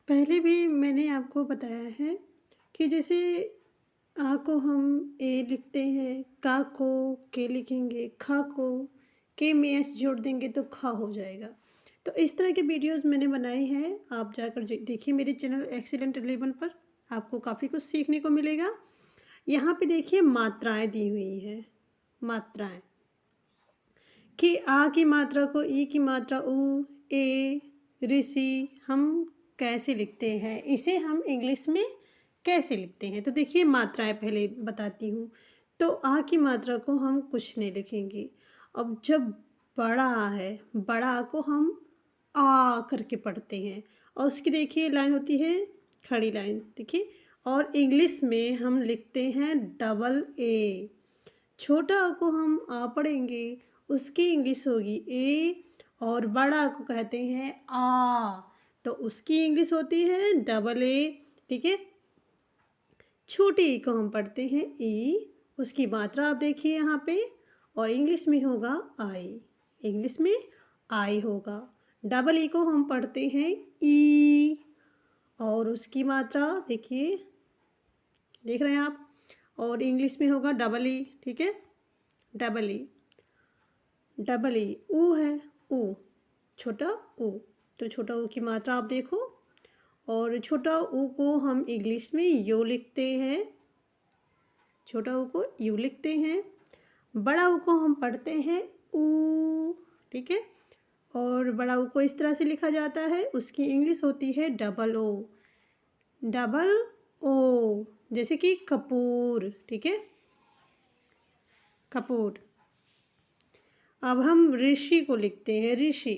पहले भी मैंने आपको बताया है कि जैसे आ को हम ए लिखते हैं, का को के लिखेंगे, खा को के में एस जोड़ देंगे तो खा हो जाएगा। तो इस तरह के वीडियोस मैंने बनाए हैं, आप जाकर देखिए मेरे चैनल एक्सीलेंट 11 पर, आपको काफ़ी कुछ सीखने को मिलेगा। यहाँ पे देखिए मात्राएं दी हुई हैं, मात्राएं कि आ की मात्रा को ई की मात्रा उ, ए, ऋषि हम कैसे लिखते हैं, इसे हम इंग्लिश में कैसे लिखते हैं। तो देखिए मात्राएं पहले बताती हूँ। तो आ की मात्रा को हम कुछ नहीं लिखेंगे। अब जब बड़ा आ है, बड़ा आ को हम आ करके पढ़ते हैं और उसकी देखिए लाइन होती है खड़ी लाइन, देखिए। और इंग्लिश में हम लिखते हैं डबल ए। छोटा आ को हम आ पढ़ेंगे, उसकी इंग्लिश होगी ए, और बड़ा आ को कहते हैं आ, तो उसकी इंग्लिश होती है डबल ए, ठीक है। छोटे ई को हम पढ़ते हैं ई, उसकी मात्रा आप देखिए यहाँ पे, और इंग्लिश में होगा आई, इंग्लिश में आई होगा। डबल ई को हम पढ़ते हैं ई, और उसकी मात्रा देखिए, देख रहे हैं आप, और इंग्लिश में होगा डबल ई, ठीक है, डबल ई। डबल ई ऊ है, ऊ, छोटा ऊ, तो छोटा ऊ की मात्रा आप देखो, और छोटा ऊ को हम इंग्लिश में यू लिखते हैं, छोटा ऊ को यू लिखते हैं। बड़ा ऊ को हम पढ़ते हैं ऊ, ठीक है, और बड़ा ऊ को इस तरह से लिखा जाता है, उसकी इंग्लिश होती है डबल ओ, डबल ओ, जैसे कि कपूर, ठीक है, कपूर। अब हम ऋषि को लिखते हैं ऋषि,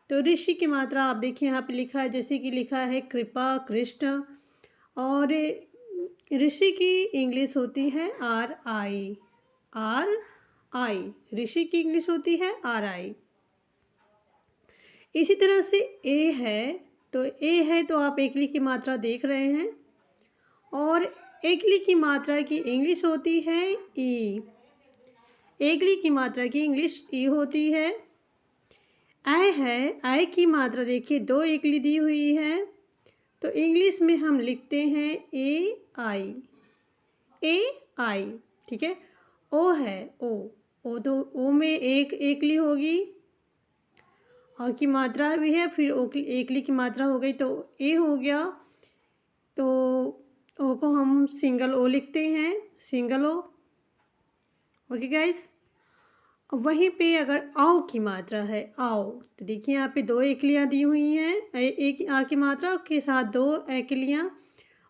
तो ऋषि की मात्रा आप देखिए यहाँ पे लिखा है, जैसे कि लिखा है कृपा, कृष्ण, और ऋषि की इंग्लिश होती है आर आई, आर आई, ऋषि की इंग्लिश होती है आर आई। इसी तरह से ए है, तो ए है तो आप एकली की मात्रा देख रहे हैं, और एकली की मात्रा की इंग्लिश होती है ई, एकली की मात्रा की इंग्लिश ई होती है। आय है, आय की मात्रा देखिए दो एकली दी हुई है, तो इंग्लिश में हम लिखते हैं ए आई, ए आई, ठीक है। ओ है, ओ तो ओ में एक एकली होगी, और की मात्रा भी है, फिर ओ की एकली की मात्रा हो गई तो ए हो गया, तो ओ को हम सिंगल ओ लिखते हैं, सिंगल ओ, ओके गाइस। वहीं पे अगर आओ की मात्रा है, आओ, तो देखिए यहाँ पे दो एकलियाँ दी हुई हैं, एक आ की मात्रा के साथ दो एकलियाँ,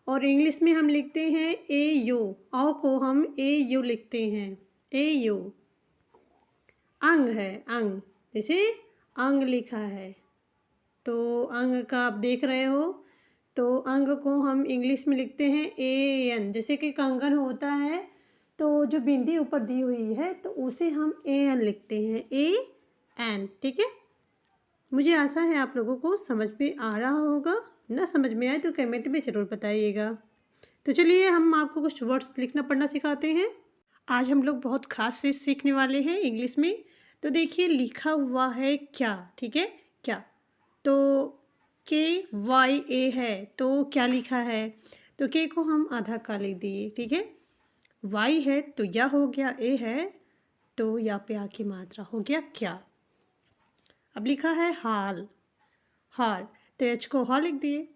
और इंग्लिश में हम लिखते हैं ए यू, आओ को हम ए यू लिखते हैं, ए यू। अंग है, अंग, जैसे अंग लिखा है, तो अंग का आप देख रहे हो, तो अंग को हम इंग्लिश में लिखते हैं ए एन, जैसे कि कंगन होता है, तो जो बिंदी ऊपर दी हुई है तो उसे हम ए एन लिखते हैं, ए एन, ठीक है। मुझे आशा है आप लोगों को समझ में आ रहा होगा, ना समझ में आए तो कमेंट में ज़रूर बताइएगा। तो चलिए हम आपको कुछ वर्ड्स लिखना पढ़ना सिखाते हैं। आज हम लोग बहुत खास चीज़ सीखने वाले हैं इंग्लिश में। तो देखिए लिखा हुआ है क्या, ठीक है, क्या, तो के वाई ए है, तो क्या लिखा है, तो के को हम आधा का लिख दिए, ठीक है। वाई है तो या हो गया, ए है तो या पे आ की मात्रा हो गया क्या। अब लिखा है हाल, हाल, तो एच को हा लिख दिए,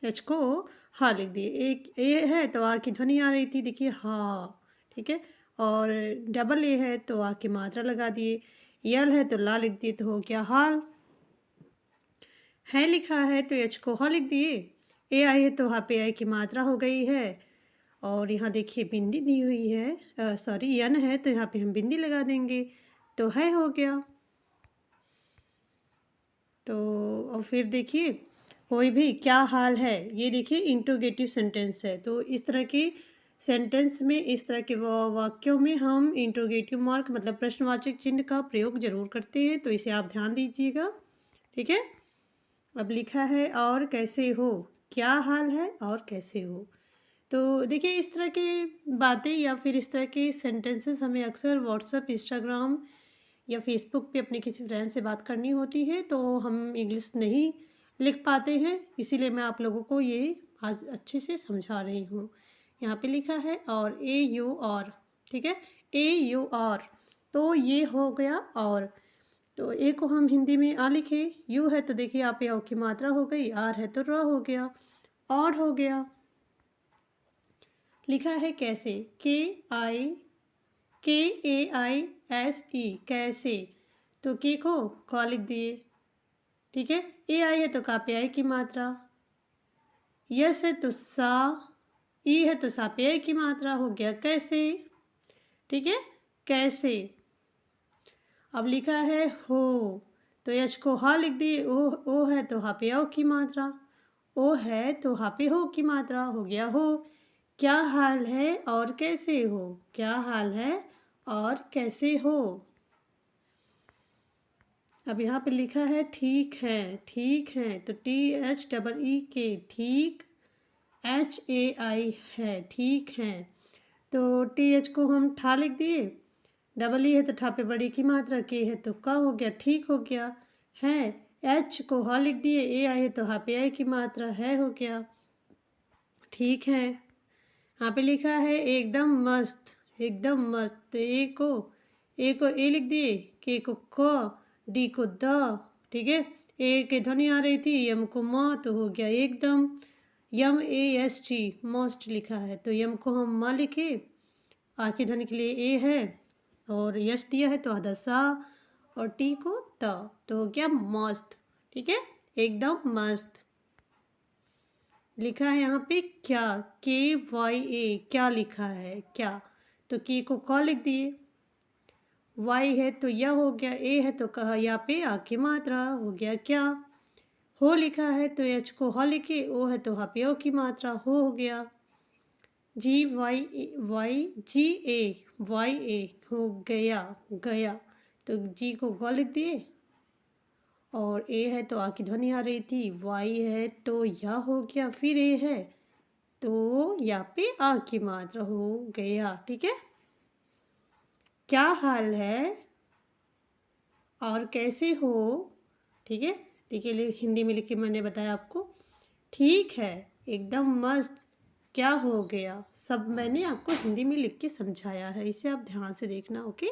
एच को हा लिख दिए। एक ए है तो आ की ध्वनि आ रही थी, देखिए हा, ठीक है, और डबल ए है तो आ की मात्रा लगा दिए, यल है तो ला लिख दिए, तो हो गया हाल। है लिखा है तो एच को हा लिख दिए, ए आई है तो हा पे आई की मात्रा हो गई है, और यहाँ देखिए बिंदी दी हुई है, सॉरी यन है तो यहाँ पे हम बिंदी लगा देंगे, तो है हो गया। तो और फिर देखिए कोई भी क्या हाल है, ये देखिए इंट्रोगेटिव सेंटेंस है, तो इस तरह के सेंटेंस में, इस तरह के वाक्यों में हम इंट्रोगेटिव मार्क मतलब प्रश्नवाचक चिन्ह का प्रयोग जरूर करते हैं, तो इसे आप ध्यान दीजिएगा, ठीक है। अब लिखा है और कैसे हो, क्या हाल है और कैसे हो। तो देखिए इस तरह की बातें या फिर इस तरह के सेंटेंसेस हमें अक्सर व्हाट्सएप, इंस्टाग्राम या फेसबुक पे अपने किसी फ्रेंड से बात करनी होती है, तो हम इंग्लिश नहीं लिख पाते हैं, इसीलिए मैं आप लोगों को ये आज अच्छे से समझा रही हूँ। यहाँ पे लिखा है और, ए यू और, ठीक है, ए यू और, तो ये हो गया और। तो ए को हम हिंदी में आ लिखे, यू है तो देखिए आप यहाँ की मात्रा हो गई, आर है तो र हो गया, और हो गया। लिखा है कैसे, KAISE, कैसे, तो के को क लिख दिए, ठीक है। ए आई है तो का पे आई की मात्रा, यस है तो सा, ई है तो सा पे आई की मात्रा, हो गया कैसे, ठीक है, कैसे। अब लिखा है हो, तो यश को हा लिख दिए, ओ है तो हा पे ओ की मात्रा, ओ है तो हा पे हो की मात्रा, हो गया हो। क्या हाल है और कैसे हो, क्या हाल है और कैसे हो। अब यहाँ पे लिखा है ठीक है, ठीक है, तो THEE, ठीक, HAI है, ठीक है, तो TH को हम ठा लिख दिए, डबल ई है तो ठा पे बड़ी की मात्रा, के है तो का, हो गया ठीक, हो गया है। H को हा लिख दिए, AI है तो हा पे आई की मात्रा, है, हो गया ठीक है। यहाँ पे लिखा है एकदम मस्त, एकदम मस्त, तो ए को ए लिख दिए, के को क, डी को द, ठीक है, ए के ध्वनि आ रही थी, यम को म, तो हो गया एकदम। MAST, मस्ट लिखा है, तो यम को हम म लिखे, आ की ध्वनि के लिए ए है, और यश दिया है तो आधा सा, और टी को त, तो हो गया मस्त, ठीक है, एकदम मस्त। लिखा है यहाँ पे क्या, KYA, क्या लिखा है क्या, तो के को क लिख दिए, वाई है तो या हो गया, ए है तो कहा या पे आ की मात्रा, हो गया क्या। हो लिखा है तो एच को ह लिखे, ओ है तो हा पे ओ की मात्रा, हो गया। GYA हो गया, गया, तो जी को ग लिख दिए, और ए है तो आ की ध्वनि आ रही थी, वाई है तो या हो गया, फिर ए है तो या पे आ की मात्रा, हो गया, ठीक है। क्या हाल है और कैसे हो, ठीक है, देखिए हिंदी में लिख के मैंने बताया आपको, ठीक है, एकदम मस्त, क्या हो गया, सब मैंने आपको हिंदी में लिख के समझाया है, इसे आप ध्यान से देखना, ओके।